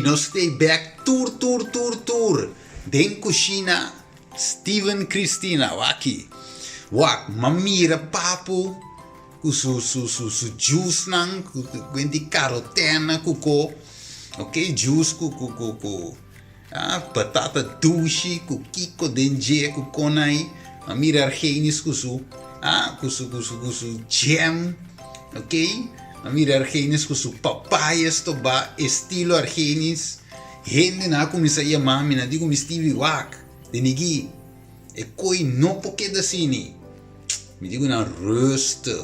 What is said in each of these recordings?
nós stay back tour. Den cucina, Steven Cristina, aqui. Wak, mamira papo, com su juice nang, com de carotena, com ok, juice, com batata douce, com kiko denje, com konai, mamira argenis, com su jam, ok? Mamira argenis, com su papayas, toba, estilo argenis. Gente na começa a chamar, me digo me Stevie Wak, de nigi, e coi não porque da cine. Me digo na rustig,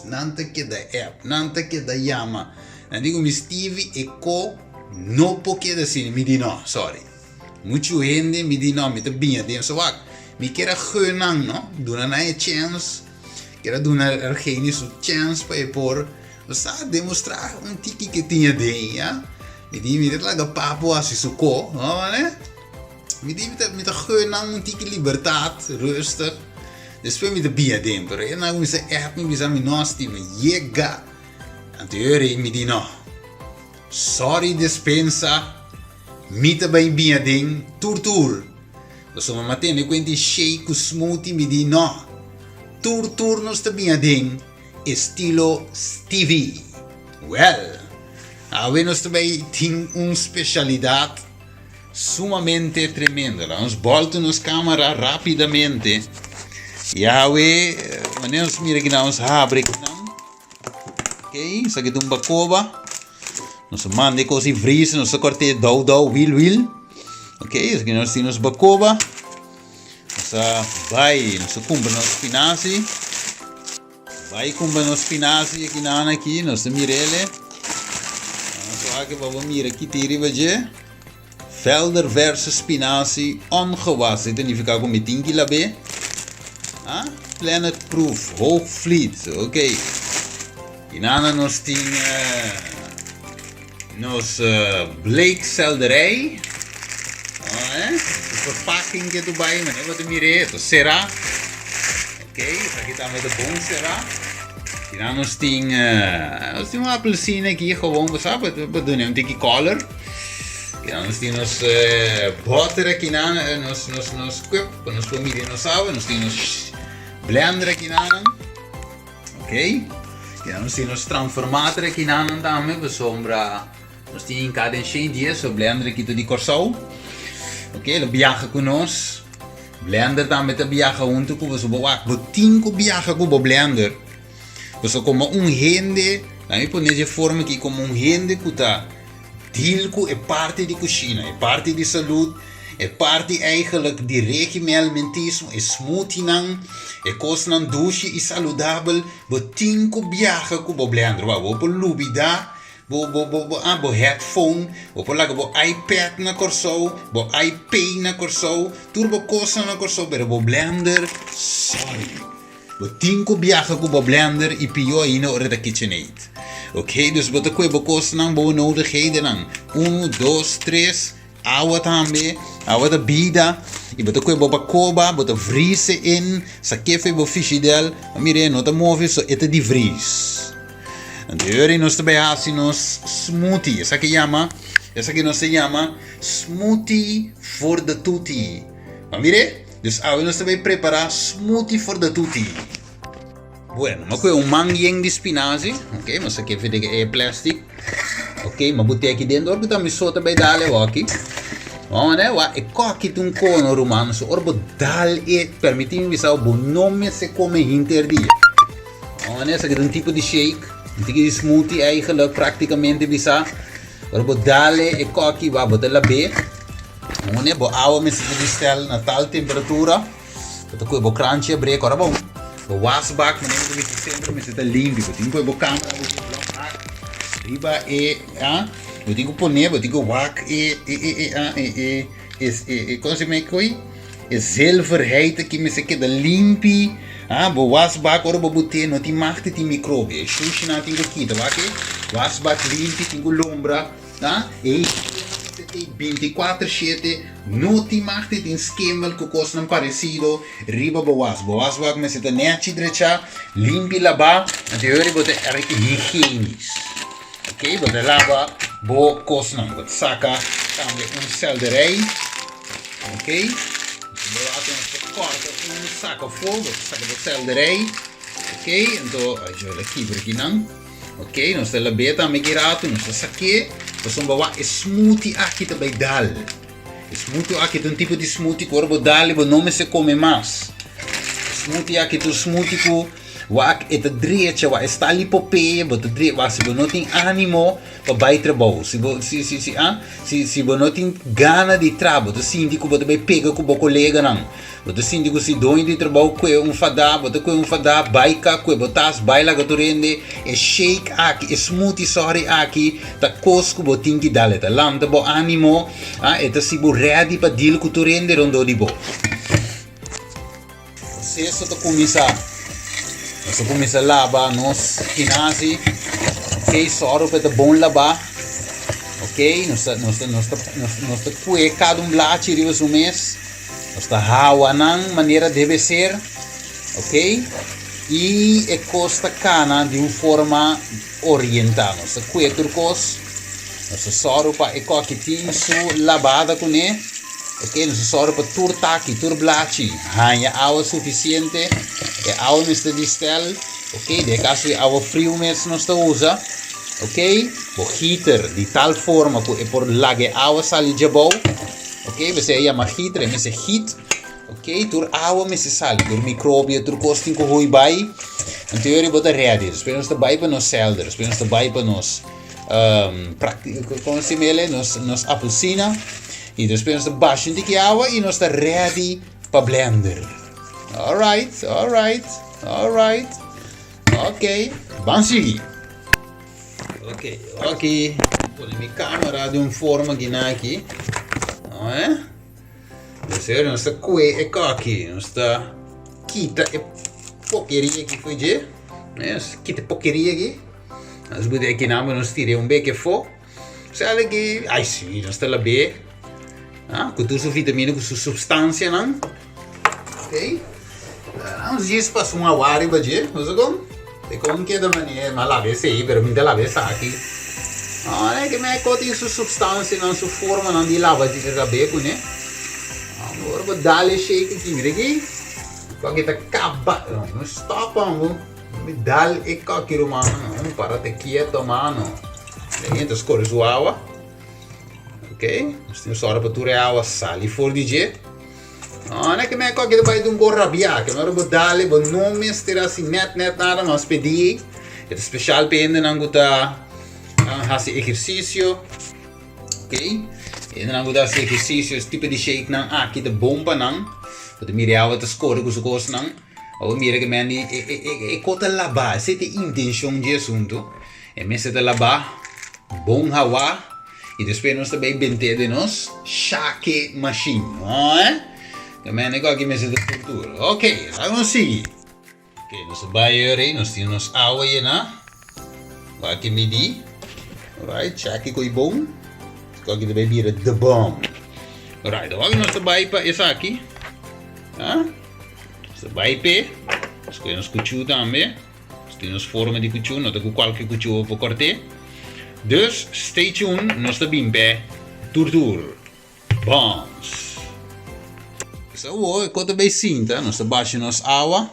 nanta que da app, nanta que da yama. Me digo me Stevie e co não porque da cine, me digo não, sorry. Muito gente me digo não, me tá bem, dem so Wak, me quer geunang, no, dona na chance, quer dona argeni su chance para por, você demonstrar tiki que tinha dentro, ja? Me diz laga papo assim suco, né? Me diz me tá geunang tiki liberdade, rustig. Depois me tá bem dentro, e na me se app me bisa me nosti me chega. Anteriore me diz não. Sorry dispensa, me tá bem dentro, tour. Você me matene quanti shake smoothie me diz não. Tour não está bem dentro, estilo Stevie. Well. Nós também temos uma especialidade sumamente tremenda. Nós voltamos a câmera rapidamente. E aí, nós miramos aqui, nós abrimos aqui. Ok, isso aqui é uma bacoba. Nós mandamos coisa fria, nós cortamos will. Ok, isso aqui nós temos bacoba. Nós compramos espinafre. Vai comprar espinafre aqui, nós miramos. Que vamos mirar aqui tiri Velder versus spinazie ongewassen. Significa como tingi labe. Planet proof, hoogvliet. Oké. Hierna nos ting bleekselderij. De verpakking que tu vai, mas eu vou te mirar, será? Ok, isso aqui tá met de bom será? Hierna nos ting uma apelsine aqui gewoon, sabe? We doen een tikkie color. Ja, nos ting nos butter aqui nos cup, nos pomidor nos sabe, nos ting nos blender aqui ok? Ja, nos ting nos transformator aqui também, we sombra nos ting cada 100 dias, so blender aqui tudo de corsau. Ok, lo viaja com nós. Blender também tá viaja junto com você, bo 5 viaja com o blender. Você como gente, também pode de forma que como gente que está deal com é parte de cozinha, é parte de saúde, é parte eigenlijk de regime alimentício, é smoothie não, é coisa não doce e saudável, bo 5 viaja com o blender, bo lubida, bo headphone, bo laga bo iPad na corso, bo iPay na corso, turbo coisa na corso, pero bo blender, sorry. We 5 viagen com o blender e pior ainda ora da KitchenAid. Ok, dus wat ik heb kosten aan boven nodigheden dan. 1, 2, 3, água também, água da bida. E wat ik heb bakoba, wat vriezen in, sa kefe bo fischidel, mire nota move so ete di vries. En de uri nos também assim nos smoothie, essa que nos se chama smoothie for the tutti. Mire? Dus nós também preparar smoothie for the tutti. Bueno, mas com manguinho de spinazie, ok? Mas aqui é plástico, ok? Mas botei aqui dentro, porque também só também dá le aqui. Vamos né? É coque de cono romano, so orbo dal e permitindo visar o bom nome se come interdia. Vamos né? Essa aqui é tipo de shake, tipo de smoothie eigenlijk praticamente visar. Orbo dal e coque vai botar la B. Vamos bo água me se distel na tal temperatura, então com o crunchy a break ora bom. O wasbak me nem do sempre me se tá limpo, tem com o câmera do riba eu digo poner, eu digo wak como se me coi? É zelverheid que me se queda limpi, bo wasbak ora bo bote no ti machte ti microbi, e sushi na tingo kita, wak wasbak limpi tingo lombra, e 24/7 não te marca de esquema que coisa não parecido riba boas que me senta nete direita limpe lavar anterior bote era que higiênis Ok, bota lava, bo kos não, bota saca, cambia selderij. Ok, laten we corta com saca fogo, saca do selderij. Ok, então a gente aqui por aqui não. Ok, nós temos a beta me girato, nós temos aqui, nós vamos bawa smoothie aqui também dal. Smoothie aqui tem tipo de smoothie que o dal, o nome se come mais. Smoothie aqui tu smoothie ku wak eta drecha wa está ali pope but dre wa se não tem ânimo para vai trabalho se não tem gana de trabalho tu síndico bota bem pega com o colega não bota síndico se doin de trabalho com fada bota com fada baika com botas baila gatorende e shake aqui smoothie sorry aqui ta cosco botin que dale ta lanta bo ânimo eta se bo ready para deal com torende rondo di bo se isso tu começa a lavar nos kinasi, ok, soro para bom lavar, ok, nós cué cada blachi de um mês, nós hawa nan maneira deve ser, ok, e costa cana de uma forma oriental, nós cué turcos, nós soro para coquitinho su lavada com ele. Ok, nós só para turtaki, turblachi, hanya água suficiente, é água nesta distel, ok, de caso é água frio mesmo nós usa, ok, o heater de tal forma que é por lague água sali de boa, ok, você chama heater, mas é heat, ok, tur água mas sali, tur micróbio, tur costing com rui bai, então eu vou dar ready, espero nós bai para nós celder, espero nós bai para nós, como se mele, nós apelsina. E depois nós baixamos de água e nós está ready para blender. Alright. Ok, vamos seguir. Ok. Vou minha câmera de uma forma aqui. Não é? Então, nós está coe aqui. Nós está quita a porqueria que foi de. Nós quita a porqueria aqui. Nós vamos aqui não, nós tiramos um beque fogo. Sabe que, ai sim, nós está lá bem. Com toda a vitamina, com sua substância, não? Ok? Uns dias passam uma hora para dia, mas agora, é como que é da maneira, mas lá vem aí, mas me dá lá vem aqui. Olha que me cote sua substância, não sua forma, não de lava de rabeco, né? Agora vou dar-lhe shake aqui, mira aqui. Porque tá acabado, não stop, mano. Me dá-lhe aqui, mano, não para te quieto, mano. Então, escolhe sua água. Ok, nós temos hora para turar água, sal e for DJ. Não é que me coque vai de um gorrabia, que eu vou dar-lhe, vou não me estirar assim, net nada, mas pedir. É especial para ainda não gostar fazer exercício, ok? Ainda não gostar fazer exercício, esse tipo de shake não, aqui de bomba não, porque mira água te escorre com os gostos não. Ou mira que me é cota lavar, essa é a intenção de assunto. É mesmo de lavar, bom hawa. E depois nós também bentemos de nós shake machine, não é? Também é aqui mesmo da cultura. Ok, vamos seguir. Ok, nós vamos nós temos água aí, né? Aqui medir. Alright, shake com o bom. Aqui também vira de bom. Alright, agora nós vamos para essa aqui. Nós vamos para. Nós cuchu também. Nós temos forma de cuchu, não tem qualquer cuchu para cortar. Dus stay tuned, nós estamos bem tur. Vamos. Isso é quanto bem cinta, nós baixamos nossa água.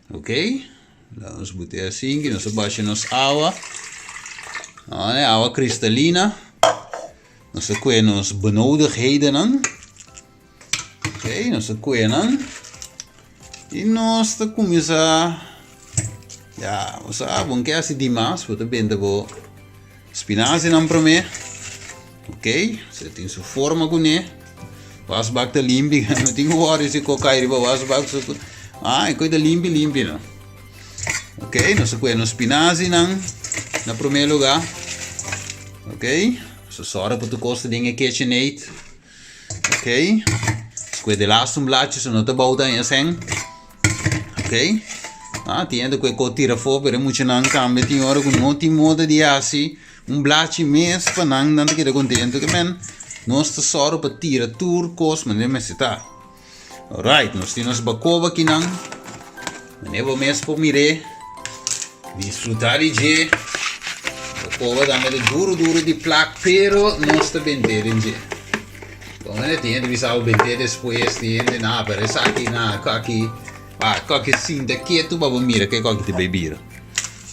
Ok? Vamos botar assim, que nós baixamos nossa água. Olha, água cristalina. Nós coemos benodigheden. Ok, nós coemos. E nós começamos ja, vamos que assim demais, porque bem de boa. Spinazie não para mim, ok? Você tem sua forma com ele. Vas bak de limpi, não tem hora se colocar ele vas bak so. É coisa limpi não. Ok? Nós coemos spinazie não, na primeiro lugar, ok? Só para tu costa de KitchenAid, ok? Coisa de laatste blaadjes, não te bouwt aan je zeng, ok? Tiende que tira fora, pero muito não cambia, tem hora que não tem moda de assim. Blaadje mes para não te queda contento que men nós te soro para tirar turcos mas nem se tá. Alright, nós temos bacoba aqui não, mas nem vou mesmo para mire, desfrutar de Ova dame de duro de placa, pero não está bender em dia. Como ele tem, ele sabe bender depois, tem de nada, para essa aqui na, qualquer cinta quieto, para mira que qualquer te bebira.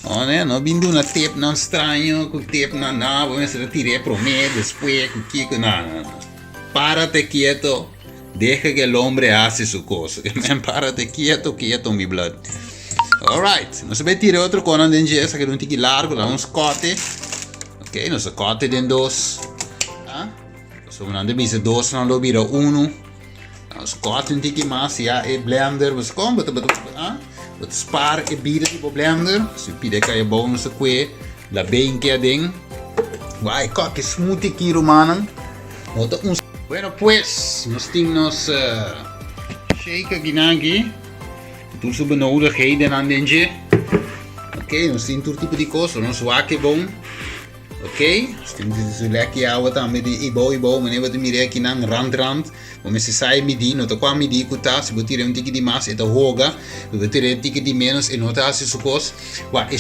Não vindo na tape não estranho, com tape não, vamos tirar pro meio, depois, com que, não. Párate quieto, deja que el hombre hace su cosa. Párate quieto, mi blood. Alright, nós vamos tirar outro cono dentro dessa que não tem que largo, dá uns corte. Ok, nós corte dentro dos. Nós vamos dizer dois, não lo vira um. Nós corte um pouquinho mais, já é blender, você come, você spar e vira tipo blender. Se pide que é bom, não sei o que, lá bem que é dentro. Vai, qualquer smoothie aqui, romano. Bueno, pues, nós temos shake aqui. Tudo sobre nodigheden aan dentje. Oké, nós temos todo tipo de coisa, nós wake bom. Ok, nós temos lekker ouwe dan met die ibo, meneer wat mire aqui na rand. Mas se sai midi, não tá com a midi kuta, se botar um tique de mais, é hoga, botar um tique de menos, e não tá assim sucos. Wa é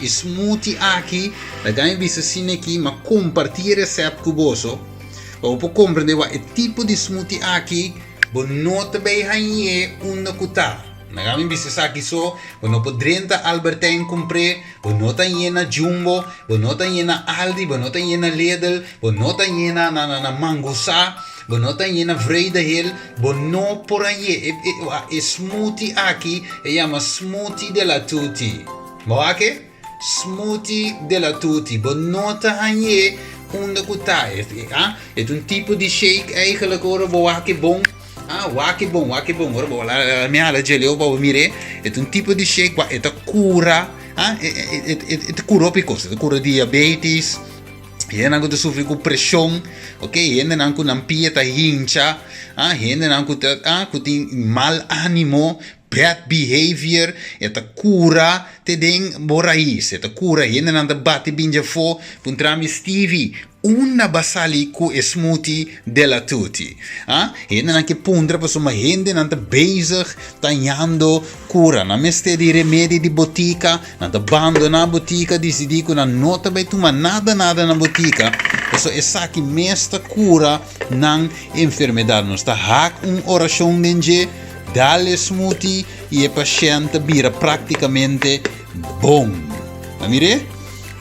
smoothie aqui, da ganha visa assim aqui, mas compartilhar receita com você. Para compreender o tipo de smoothie aqui, você não também hay uma kuta. Nagami bisa aqui só, não pode Albertijn comprar, não tem na Jumbo, não tem na Aldi, não tem na Lidl, não tem na Mangusa, não tem na Vrijdenhill, não por aí. É smoothie aqui, chama smoothie della tutti. Moake? Smoothie della tutti, não tem aí onde kuta. É tipo de shake eigenlijk hoor, boake bom. Wake bom, ora minha ala geleu para mire, é tipo de shake, é cura, é cura picos, é cura diabetes, é não que sofre com pressão, ok, é não que não pieta hincha, é não que tem mal ânimo, bad behavior, é cura te den borais, é cura, é não que bate binja fo, puntrami Stevie. Una basali ku smoothie della tutti. Gente anche puntra per insomma gente nanta bezig tagliando cura. Na meste di rimedi di botica, nanta bando na botica di si dico na nota bei tu ma nada na botica. Eso é saki mesta cura nan enfermidade. Nos ta hak oração denge dale smoothie e o paciente vira praticamente bom. Amire?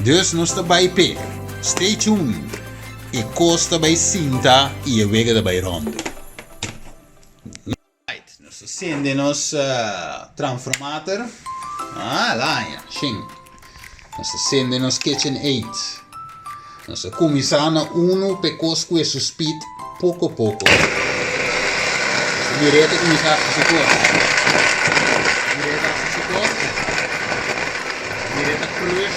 Dus nos ta by pay. Stay tuned. E costa by cinta e a vega da by rondo. Right, nós acendemos transformator. Lá, sim. Nós acendemos kitchen 8. Nós começamos pecos com esse speed pouco a pouco. Direto começar a fazer coisa. Direto plus.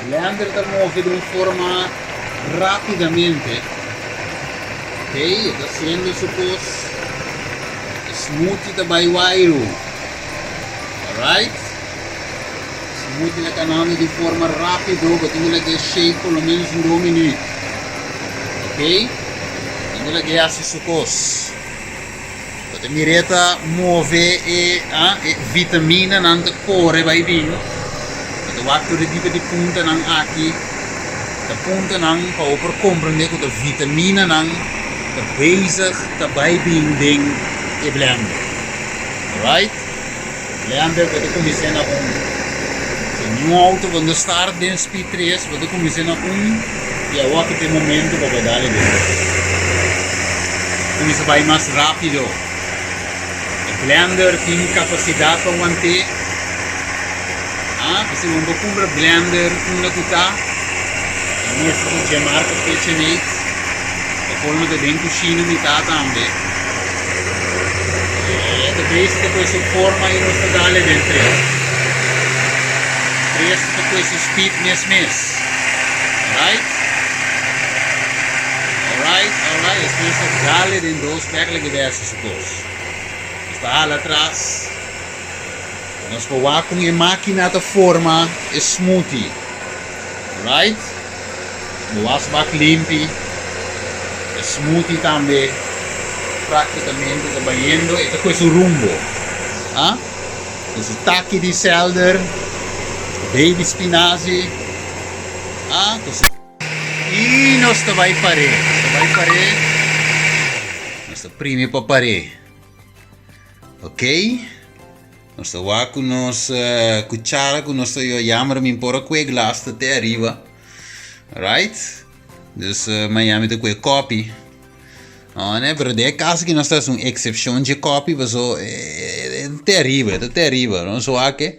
Blender está muove de uma forma rapidamente. Ok, está sendo supos smoothie está by wire. Alright? Smoothie está canando de forma rápida, porque tem que shake pelo menos 2 minutos. Ok? Tem que assim supos. Porque mireta muove e vitamina não corre vai vir. Waktu de tipo de punta nang aqui, de punta nang para compreender que a vitamina nang de bezig te bijbinding e blender. Alright? Blender que começa na Se um auto quando start den speed 3, que começa na e a waktu tem momento para dar dentro. Começa vai mais rápido. O blender tem capacidade para manter. Kasi kung compra blender una kuta, nesse que já marca kitchen 8, e forma que dentro cucina metà também. E depois que questa forma e non sta dale dentro. Presto que questo speed mes. Alright? Alright, questo dale dentro dos perle diverse coisas. Está lá atrás. Nós vamos com a máquina de forma smoothie. Right? Vamos bak limpi. Smoothie também. Praticamente trabalhando. Ito é o rumbo. Esse taque de selder. baby spinaci. Ah, così. E nós vai fare. Nós primi pa pare. Ok? Nós va com nos cuchara, com nós jammer min pora que glas até arriba. Right? Dus Miami te que copy. Oh, né, pero de caso que nós temos uma exceção de copy, mas é terrível, não só que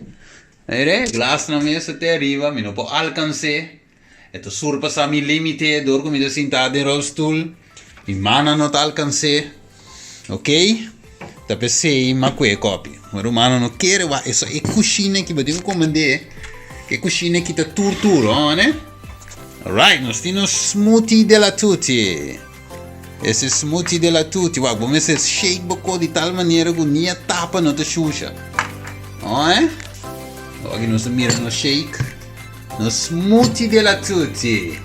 glass na mesa terrível, me não pode alcançar, é surpassar meu limite, dor como eu sentado em rolstool, e mana não alcançar, ok? Tá pensei uma coisa copy, mas o mano não quer, essa é coxina que eu tenho que comandar, que coxina que tá turturo, né? Alright, nós temos smoothie della tutti. Esse smoothie della tutti, vamos fazer shake bocô de tal maneira que nem a tapa não te xuxa. Aqui nós miramos no shake, no smoothie della tutti.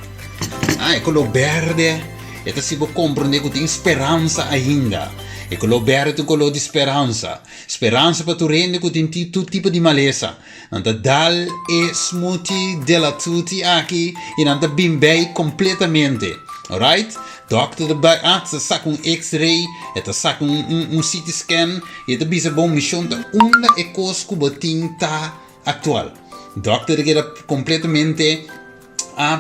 É color verde, então se você compreender que tem esperança ainda. É color verde, color de esperança. Esperança para tu rende que tem todo tipo de maleza. Então dal e smoothie della tutti aqui e não te bimbei completamente. Alright? Doctor você saca um X-ray, você saca um CT scan, e você bisa bom missão da uma e coisa que você tá atual. Doctor que era completamente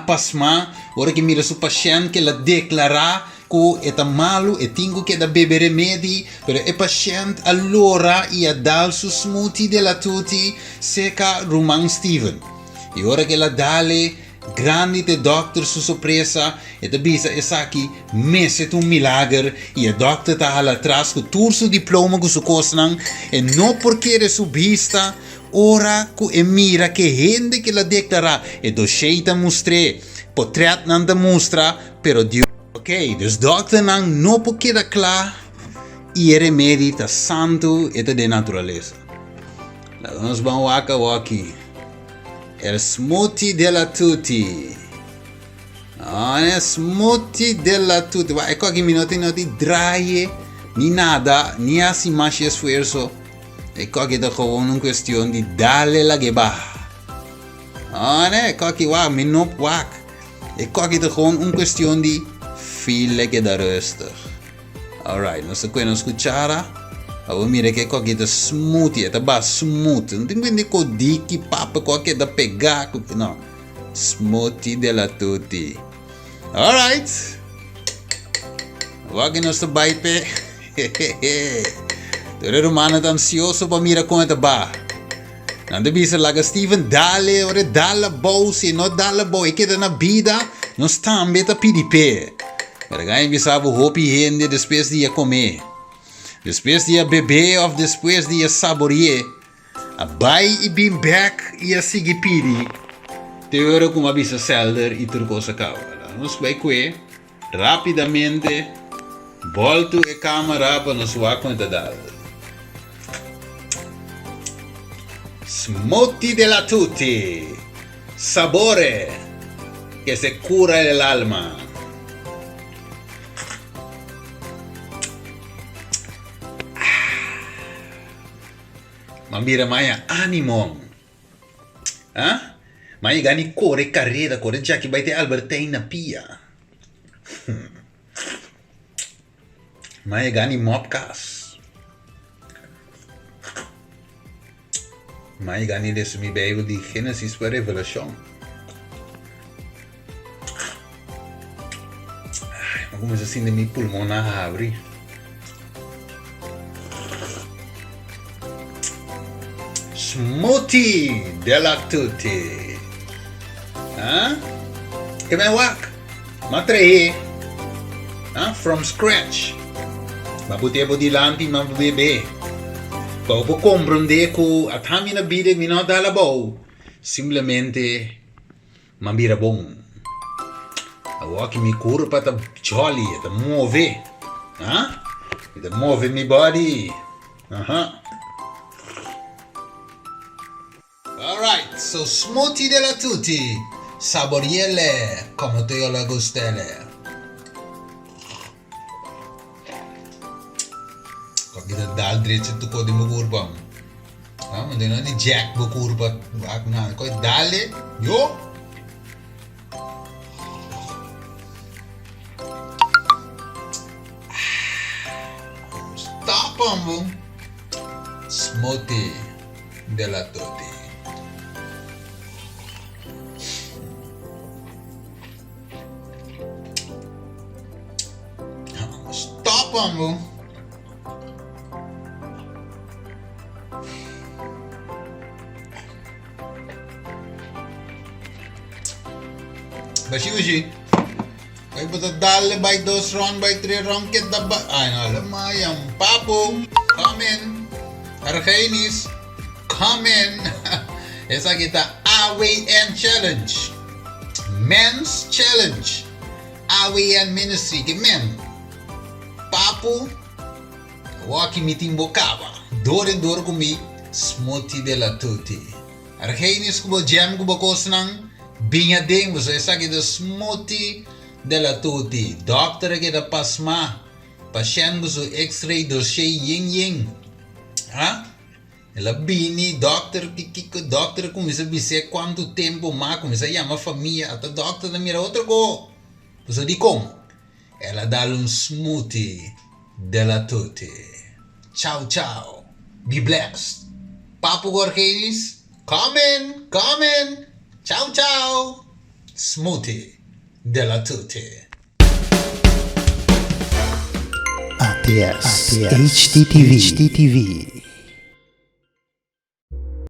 pasma, ora que mira seu paciente que ela declara que é malo e tenho que beber remédio, pero o paciente allora ia dar su smoothie della tutti seca Roman Steven. E ora que ela dale grande de doctor su sorpresa e da bisa essa aqui mese um milagre e a doctor tá lá atrás com todo seu diploma com su cosnan e não porque é su vista ora que e mira que gente que la declara e do cheita mostre portrait não da mostra pero Dio ok, dus doctor não porque da clar e remédio tá santo e de natureza lá nós vamos aqui el smoothie della tutti. Smoothie della tutti. Ecco che mi noti dry, ni nada, ni assim mais esforço. Ecco che da gewoon una questione di darle la geba. Ecco che mi non wak. Ecco che da gewoon una questione di file che da rustig. Alright, non so come scuchara. Aku mira que qualquer da smoothie, tá bem smooth. Não tem que com dique papa qualquer da pegar, não. Smoothie della tutti. Alright. Wag nós tá baite. Todo romano tá ansioso para mira como tá ba. Não deve ser lá Steven dale, ora dalla bow, se não dalla bow, e que tá na vida, não está ambeta pidipe. Para ganhar sabe o hopi rende depois de comer. Depois de beber ou depois de saborear, a bai e bem back e a seguir pidi. Teora como a bisa selder e tudo coisa cava. Nós vai que rapidamente volto a câmera para nos ver conta dada. Smoothie della tutti, sabore che se cura l'alma. Ma mira maya animo. Maya gani corre carreira, corre já que vai ter Albertine na pia. Maya gani mopcas. Maya gani desse mi Bijbel de Genesis para Revelação. Mas como assim de mi pulmão a abrir. Smoothie della tutti. Che ben wak. Ma tre. From scratch. Ma potevo di lanti ma bebe. Poi può comprendere che a tami na bide mi non dalla bow. Simplemente ma bira bon. A wak mi curva ta jolly, ta muove. Ta muove mi body. Alright, so smoothie della tutti, saborielle come te la gustele. Kau kita dal drecet tu kau di mugur bang. Vamos, din ni Jack bukur pa na ko dale. Yo. Stop mo. Smoothie della tutti. Stop mo. Bashi. Ay bata dale by 2 round by 3 round ket da ba. Ay alam mo yung papo. Come in. Arkenis. Come in. Esa kita AWN Challenge. Men's Challenge. AWN Ministry ke men. Papo. Waki meeting bocava. Dore kumi smoothie della tutti. Arkenis kubo jam kubo kosnang binha demos, essa aqui do smoothie della tutti. Doctor aqui da pasma. Paciente do x-ray do shei yin. Ah? Ela bini, doctor começa a dizer quanto tempo mais, começa a chamar a família, até doctor não mira outro go. Você diz como? Ela dá smoothie della tutti. Ciao. Be blessed. Papo Gorgenis, come in. Ciao. Smoothie della tutti. ATS HDTV